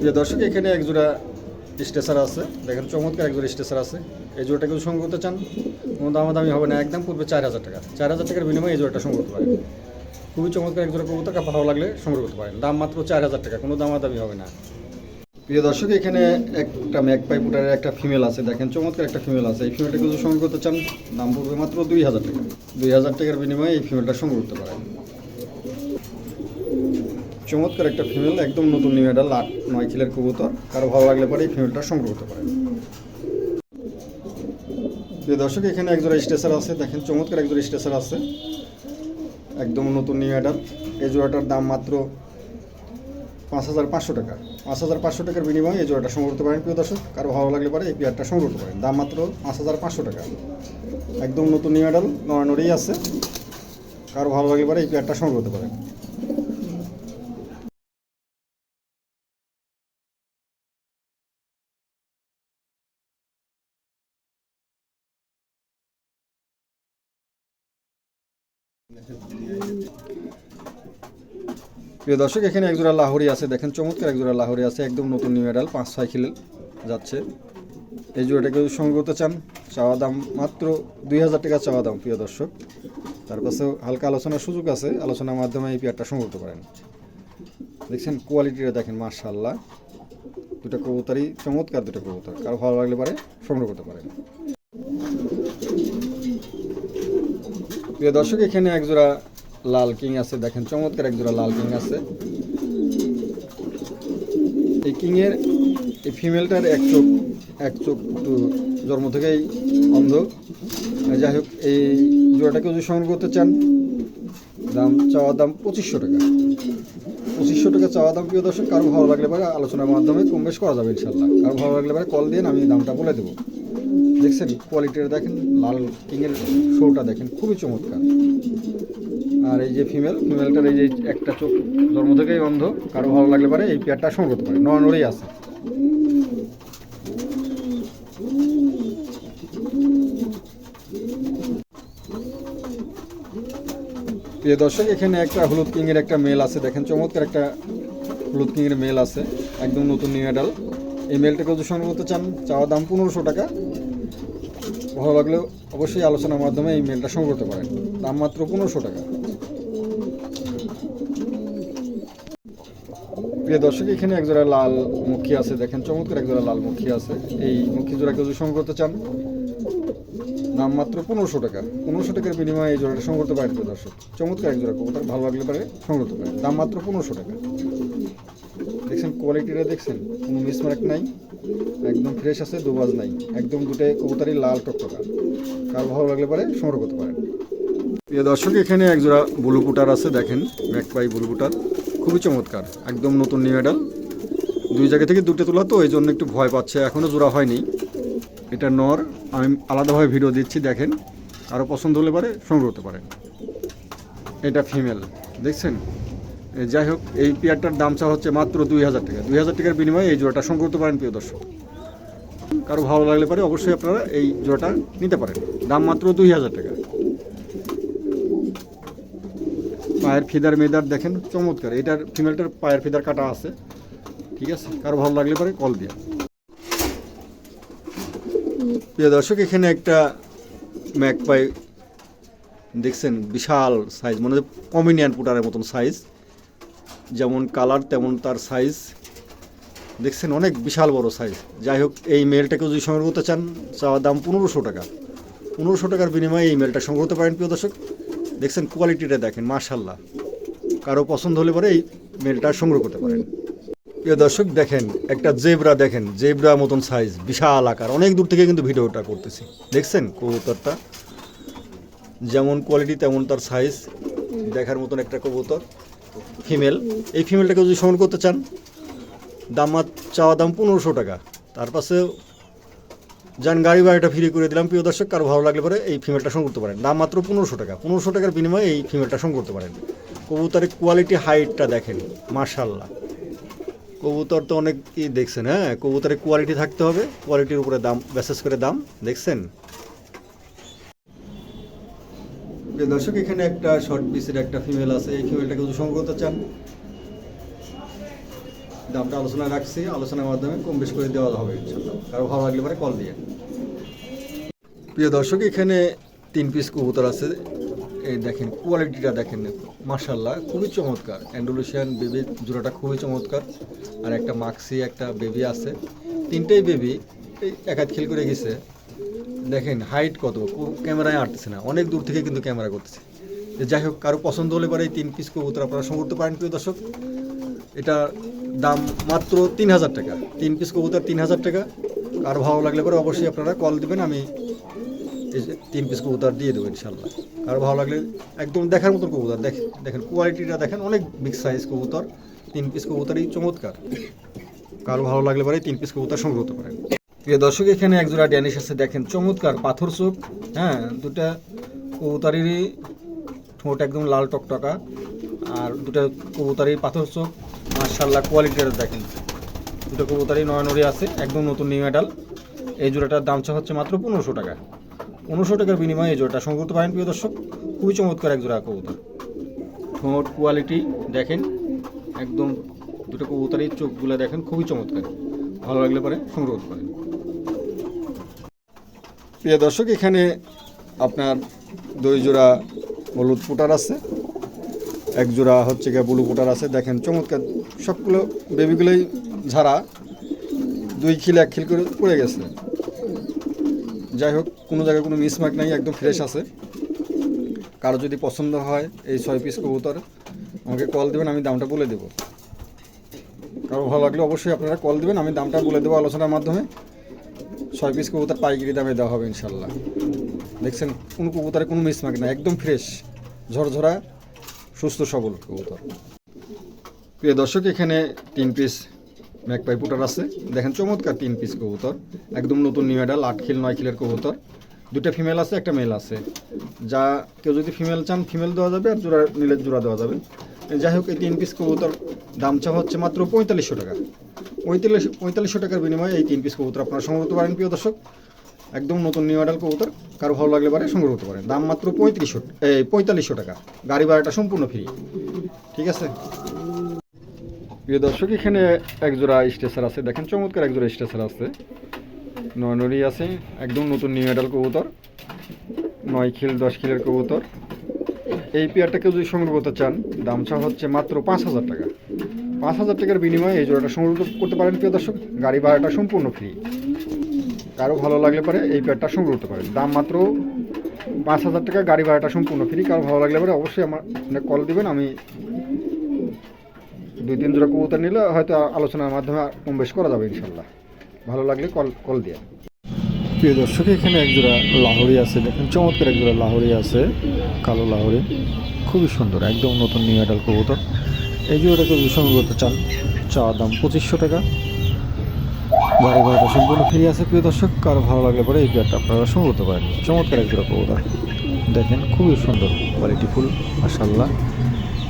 প্রিয় দর্শক, এখানে এক জোড়া স্টেসার আছে, দেখেন চমৎকার এক জোড়া স্টেসার আছে। এই জোড়াটা কেউ সংগ্রহ করতে চান, কোনো দামাদামি হবে না, একদম পূর্বে 4,000 টাকা। 4,000 টাকার বিনিময়ে এই জোড়াটা সংগ্রহ করতে পারেন। খুবই চমৎকার এক জোড়া কবুতর, ভালো লাগলে সংগ্রহ করতে পারেন। দাম মাত্র 4,000 টাকা, কোনো দামাদামি হবে না। প্রিয় দর্শক, এখানে একটা ম্যাকপাই পুটারের একটা ফিমেল আছে, দেখেন চমৎকার একটা ফিমেল আছে। এই ফিমেলটা কেউ সংগ্রহ করতে চান, দাম পড়বে মাত্র 2,000 টাকা। 2,000 টাকার বিনিময়ে এই ফিমেলটা সংগ্রহ করতে পারেন। চমৎকার একটা ফিমেল, একদম নতুন নিউ অ্যাডাল 8-9 কিলোর কবুতর। কারো ভালো লাগলে পরে এই ফিমেলটা সংগ্রহ করতে পারেন। প্রিয় দর্শক, এখানে একজোড়া স্টেসার আছে, দেখেন চমৎকার একজোড়া স্টেসার আছে, একদম নতুন নিউ অ্যাডাল। এই জোড়াটার দাম মাত্র 5,500 টাকা। 5,500 টাকার বিনিময়ে এই জোড়াটা সংগ্রহ করতে পারেন। প্রিয় দর্শক, কারো ভালো লাগলে পরে এই পেয়ারটা সংগ্রহ করতে পারেন। দাম মাত্র 5,500 টাকা, একদম নতুন নিউ অ্যাডাল, নড়ানড়িই আছে। কারো ভালো লাগলে পরে এই পেয়ারটা সংগ্রহ করতে পারেন। প্রিয় দর্শক, এখানে একজোড়া লাহোরি আছে, দেখেন চমৎকার একজোড়া লাহোরি আছে, একদম নতুন নিউ অ্যাডাল, 5-6 কিলো যাচ্ছে। এই জোড়াটা কেউ সংগ্রহ করতে চান, চাওয়া দাম মাত্র 2,000 টাকা চাওয়া দাম। প্রিয় দর্শক, তার পাশেও হালকা আলোচনার সুযোগ আছে, আলোচনার মাধ্যমে এই পেয়ারটা সংগ্রহ করতে পারেন। দেখছেন কোয়ালিটিটা দেখেন, মাশাআল্লাহ, দুটো কবুতরই চমৎকার, দুটো কবুতর। কারো ভালো লাগলে পরে সংগ্রহ করতে পারেন। প্রিয় দর্শক, এখানে একজোড়া লাল কিং আছে, দেখেন চমৎকার একজোড়া লাল কিং আছে। এই কিংয়ের এই ফিমেলটার এক চোখ একটু জন্ম থেকেই অন্ধ। যাই হোক, এই জোড়াটাকে যদি সংগ্রহ করতে চান, চাওয়া দাম 2,500 টাকা। 2,500 টাকা চাওয়া দাম। প্রিয় দর্শক, কারো ভালো লাগলে পরে আলোচনার মাধ্যমে কম বেশ করা যাবে ইনশাল্লাহ। কারো ভালো লাগলে পরে কল দিয়ে আমি দামটা বলে দেবো। দেখছেন কোয়ালিটিটা দেখেন, লাল কিংয়ের শোটা দেখেন, খুবই চমৎকার। আর এই যে ফিমেলটার এই যে একটা চোখ জন্ম থেকেই অন্ধ। কারো ভালো লাগলে পরে এই পেয়ারটা সংগ্রহ করতে পারে, নড়ানড়িই আছে। প্রিয় দর্শক, এখানে একটা হলুদ কিংয়ের একটা মেল আছে, দেখেন চমৎকার একটা হলুদ কিংয়ের মেল আছে, একদম নতুন নিউ অ্যাডাল। এই মেলটাকে যদি সংগ্রহ করতে চান, চাওয়া দাম 1,500 টাকা। ভালো লাগলেও অবশ্যই আলোচনার মাধ্যমে এই মেলটা সংগ্রহ করতে পারেন। দাম মাত্র 1,500 টাকা। প্রিয় দর্শক, এখানে একজোড়া লাল মুখী আছে, দেখেন চমৎকার একজোড়া লাল মুখী আছে। এই মুখী জোড়াকে যদি সংগ্রহ করতে চান, দাম মাত্র 1,500 টাকা। 1,500 টাকার বিনিময়ে এই জোড়াটা সংগ্রহ করতে পারেন। প্রিয় দর্শক, চমৎকার এক জোড়া কবুতর, ভালো লাগলে পারে সংগ্রহ করতে পারেন। দাম মাত্র 1,500 টাকা। দেখছেন কোয়ালিটিটা, দেখছেন কোনো মিসমার্ক নাই, একদম ফ্রেশ আছে, দুবাজ নাই, একদম দুটাই কবুতরই লাল টকটকা। কারো ভালো লাগলে পারে সংগ্রহ করতে পারেন। প্রিয় দর্শক, এখানে একজোড়া ব্লু পুটার আছে, দেখেন ম্যাকপাই ব্লু পুটার, খুবই চমৎকার, একদম নতুন নিউ অ্যাডাল। দুই জায়গা থেকে দুটো তোলা তো, এই জন্য একটু ভয় পাচ্ছে, এখনও জোড়া হয়নি। এটা নর, আমি আলাদাভাবে ভিডিও দিচ্ছি, দেখেন। আরও পছন্দ হলে পারে সংগ্রহ করতে পারেন। এটা ফিমেল, দেখছেন। যাই হোক, এই পেয়ারটার দাম চা হচ্ছে মাত্র 2,000 টাকা। 2,000 টাকার বিনিময়ে এই জোড়াটা সংগ্রহ করতে পারেন। প্রিয় দর্শক, কারো ভালো লাগলে পারে অবশ্যই আপনারা এই জোড়াটা নিতে পারেন। দাম মাত্র 2,000 টাকা। পায়ের ফিদার মেদার দেখেন চমৎকার, এটার ফিমেলটার পায়ের ফিদার কাটা আছে, ঠিক আছে। কারো ভালো লাগলে পরে কল দিয়ে। প্রিয় দর্শক, এখানে একটা ম্যাকপাই দেখছেন, বিশাল সাইজ, মনে হচ্ছে পমিনিয়ান পুটারের মতন সাইজ, যেমন কালার তেমন তার সাইজ, দেখছেন অনেক বিশাল বড় সাইজ। যাই হোক, এই মেলটাকে যদি সংগ্রহ করতে চান, চাওয়ার দাম 1,500 টাকা। 1,500 টাকার বিনিময়ে এই মেলটা সংগ্রহ করতে পারেন। প্রিয় দর্শক, দেখছেন কোয়ালিটিটা দেখেন, মাশাআল্লাহ। কারো পছন্দ হলে পরে এই মেলটা সংগ্রহ করতে পারেন। প্রিয় দর্শক, দেখেন একটা জেব্রা, দেখেন জেব্রা মতন সাইজ, বিশাল আকার। অনেক দূর থেকে কিন্তু ভিডিওটা করতেছি, দেখছেন কবুতরটা যেমন কোয়ালিটি তেমন তার সাইজ, দেখার মতন একটা কবুতর, ফিমেল। এই ফিমেলটাকে যদি সংগ্রহ করতে চান, চাওয়া দাম 1,500 টাকা। তার পাশে যান গাড়ি ভাড়াটা ফ্রি করে দিলাম। প্রিয় দর্শক, কারো ভালো লাগলে পরে এই ফিমেলটা সংগ্রহ করতে পারেন। দাম মাত্র 1,500 টাকা। 1,500 টাকার বিনিময়ে এই ফিমেলটা সংগ্রহ করতে পারেন। কবুতরের কোয়ালিটি, হাইটটা দেখেন, মাশাআল্লাহ। কবুতর তো অনেক দেখছেন, হ্যাঁ, কবুতরের কোয়ালিটি থাকতে হবে, কোয়ালিটির উপরে দাম, বিশেষ করে দাম, দেখছেন। দর্শক, এখানে একটা শর্ট পিসের একটা ফিমেল আছে। এই ফিমেলটাকে যদি সংগ্রহ করতে চান, দামটা আলোচনায় রাখছি, আলোচনার মাধ্যমে কম বেশ করে দেওয়া হবে ইনশাল্লাহ। কারো ভালো লাগলে পরে কল দিয়ে। প্রিয় দর্শক, এখানে 3 পিস কবুতর আছে। এই দেখেন কোয়ালিটিটা দেখেন, মাশাআল্লাহ খুবই চমৎকার। অ্যান্ডালুসিয়ান বেবি জোড়াটা খুবই চমৎকার। আর একটা মাক্সি একটা বেবি আছে, তিনটেই বেবি এই এক হাত খিল করে গেছে। দেখেন হাইট কত, ক্যামেরায় আটতেছে না, অনেক দূর থেকে কিন্তু ক্যামেরা করতেছে। যাই হোক, কারো পছন্দ হলে পরে এই 3 পিস কবুতর আপনারা সংগ্রহ করতে পারেন। প্রিয় দর্শক, এটা দাম মাত্র 3000 টাকা। 3 পিস কবুতর 3000 টাকা। আর ভালো লাগলে পরে অবশ্যই আপনারা কল দিবেন, আমি এই যে 3 পিস কবুতর দিয়ে দেবো ইনশাল্লাহ। আর ভালো লাগলে একদম দেখার মতো কবুতর, দেখেন কোয়ালিটিটা দেখেন, অনেক বিগ সাইজ কবুতর। 3 পিস কবুতরই চমৎকার। কারো ভালো লাগলে পরে 3 পিস কবুতর সংগ্রহ করতে পারেন। প্রিয় দর্শক, এখানে একজোড়া ড্যানিশ আছে, দেখেন চমৎকার পাথর চোখ। হ্যাঁ, দুটা কবুতরেরই ঠোঁট একদম লাল টকটকা, আর দুটা কবুতরের পাথর চোখ। মাশাআল্লাহ কোয়ালিটিটা দেখেন, দুটো কবুতরই নয়নরি আছে, একদম নতুন নিউ মেডাল। এই জোড়াটার দাম হচ্ছে মাত্র 1500 টাকা। 1500 টাকার বিনিময়ে এই জোড়াটা সংগ্রহ করতে পারেন। প্রিয় দর্শক, খুবই চমৎকার এক জোড়া কবুতর। ঠোঁট কোয়ালিটি দেখেন, একদম দুটো কবুতরই চোখগুলো দেখেন খুবই চমৎকার। ভালো লাগলে পরে সংগ্রহ করতে পারেন। প্রিয় দর্শক, এখানে আপনার 2 জোড়া হলুদ পুটার আছে, 1 জোড়া হচ্ছে গিয়ে ব্লু পুটার আছে। দেখেন চমৎকার, সবগুলো বেবিগুলোই ঝাড়া, 2 খিল 1 খিল করে পড়ে গেছে। যাই হোক, কোনো জায়গায় কোনো মিসমার্ক নাই, একদম ফ্রেশ আছে। কারো যদি পছন্দ হয় এই 6 পিস কবুতর, আমাকে কল দেবেন, আমি দামটা বলে দেবো। কারো ভালো লাগলে অবশ্যই আপনারা কল দেবেন, আমি দামটা বলে দেবো আলোচনার মাধ্যমে। 6 পিস কবুতর পাইকারি দামে দেওয়া হবে ইনশাল্লাহ। দেখছেন কোনো কবুতরে কোনো মিসমার্ক নাই, একদম ফ্রেশ ঝরঝরা সুস্থ সবল কবুতর। প্রিয় দর্শক, এখানে 3 পিস ম্যাকপাই পুটার আছে, দেখেন চমৎকার 3 পিস কবুতর, একদম নতুন নিউ মেডাল, 8 খিল 9 খিলের কবুতর। 2টা ফিমেল আছে, একটা মেল আছে। যা কেউ যদি ফিমেল চান ফিমেল দেওয়া যাবে, আর জোড়া নিলে জোড়া দেওয়া যাবে। যাই হোক, এই 3 পিস কবুতর দাম হচ্ছে মাত্র 4500 টাকা। 4500 টাকার বিনিময়ে এই 3 পিস কবুতর আপনারা সংগ্রহ করতে পারেন। প্রিয় দর্শক, একদম নতুন নিউ মেডাল কবুতর, কারো ভালো লাগলে পারে সংগ্রহ করতে পারেন। দাম মাত্র 4500 টাকা, গাড়ি ভাড়াটা সম্পূর্ণ ফ্রি। ঠিক আছে। প্রিয় দর্শক, এখানে 1 জোড়া স্টেসার আছে, দেখেন চমৎকার 1 জোড়া স্টেসার আছে, নয়নরি আছে, একদম নতুন নিউ মেডাল কবুতর, 9 খিল 10 খিলের কবুতর। এই পেয়ারটাকে যদি সংগ্রহ করতে চান, দাম হচ্ছে মাত্র 5000 টাকা। 5000 টাকার বিনিময়ে এই জোড়াটা সংগ্রহ করতে পারেন। প্রিয় দর্শক, গাড়ি ভাড়াটা সম্পূর্ণ ফ্রি। কারো ভালো লাগলে পরে এই পেয়ারটা সংগ্রহ করতে পারেন। দাম মাত্র 5000 টাকা, গাড়ি ভাড়াটা সম্পূর্ণ ফ্রি। কারো ভালো লাগলে পরে অবশ্যই আমার কল দিবেন, আমি 2-3 জোড়া কবুতর নিলে হয়তো আলোচনার মাধ্যমে কম বেশ করা যাবে ইনশাল্লাহ। ভালো লাগলে কল দিয়ে। প্রিয় দর্শক, এখানে 1 জোড়া লাহোরি আছে, দেখেন চমৎকার 1 জোড়া লাহোরি আছে, কালো লাহোরি, খুবই সুন্দর, একদম নতুন নিউ মেডাল কবুতর। এই জোড়াটাকে যদি সংগ্রহ করতে চান, চাওয়া দাম 2500 টাকা, গাড়ি ভাড়াটা সম্পূর্ণ ফ্রি আছে। প্রিয় দর্শক, কারো ভালো লাগলে পরে এই পেয়ারটা আপনারা সংগ্রহ করতে পারেন। চমৎকার 1 জোড়া কবুতর, দেখেন খুবই সুন্দর, কোয়ালিটিফুল মাশাআল্লাহ।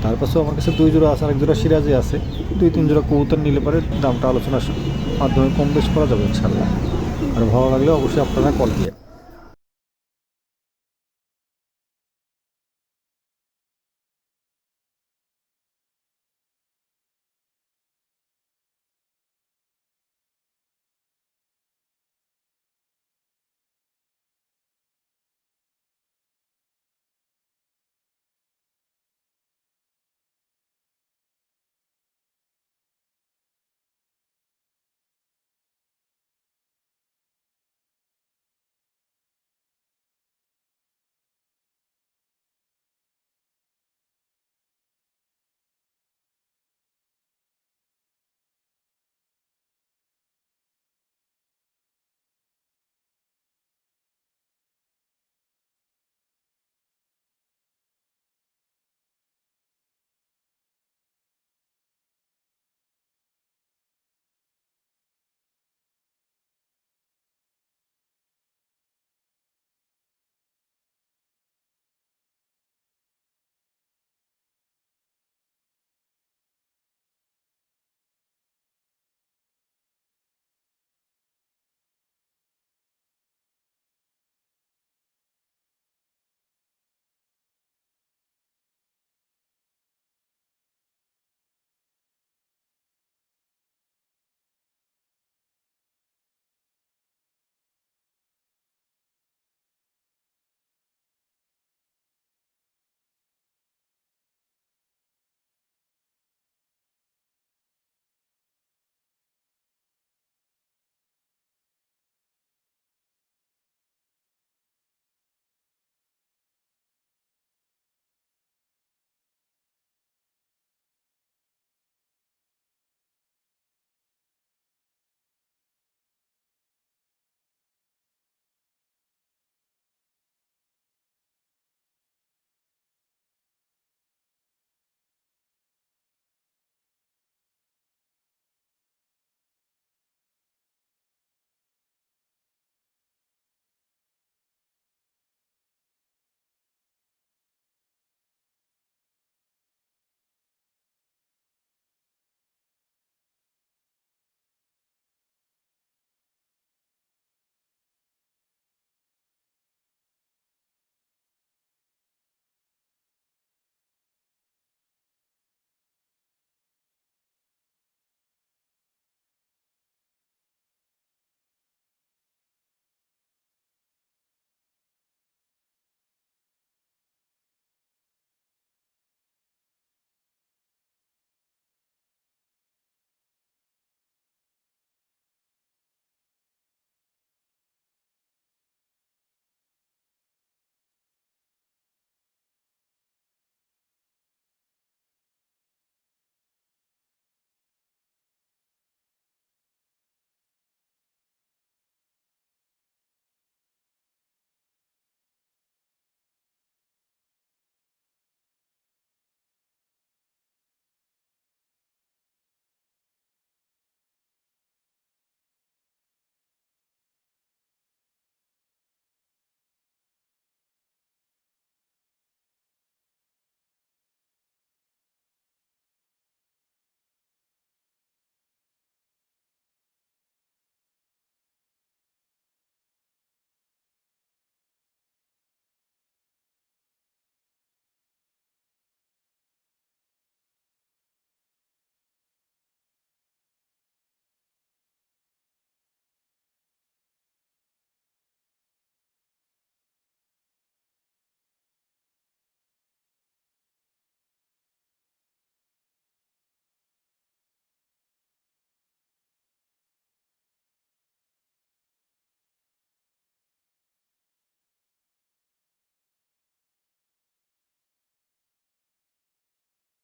তার পাশেও আমার কাছে 2 জোড়া আছে, আর 1 জোড়া সিরাজি আছে। 2-3 জোড়া কবুতর নিলে পরে দামটা আলোচনার মাধ্যমে কম বেশ করা যাবে ইনশাল্লাহ। আর ভালো লাগলে অবশ্যই আপনারা কল দিয়ে।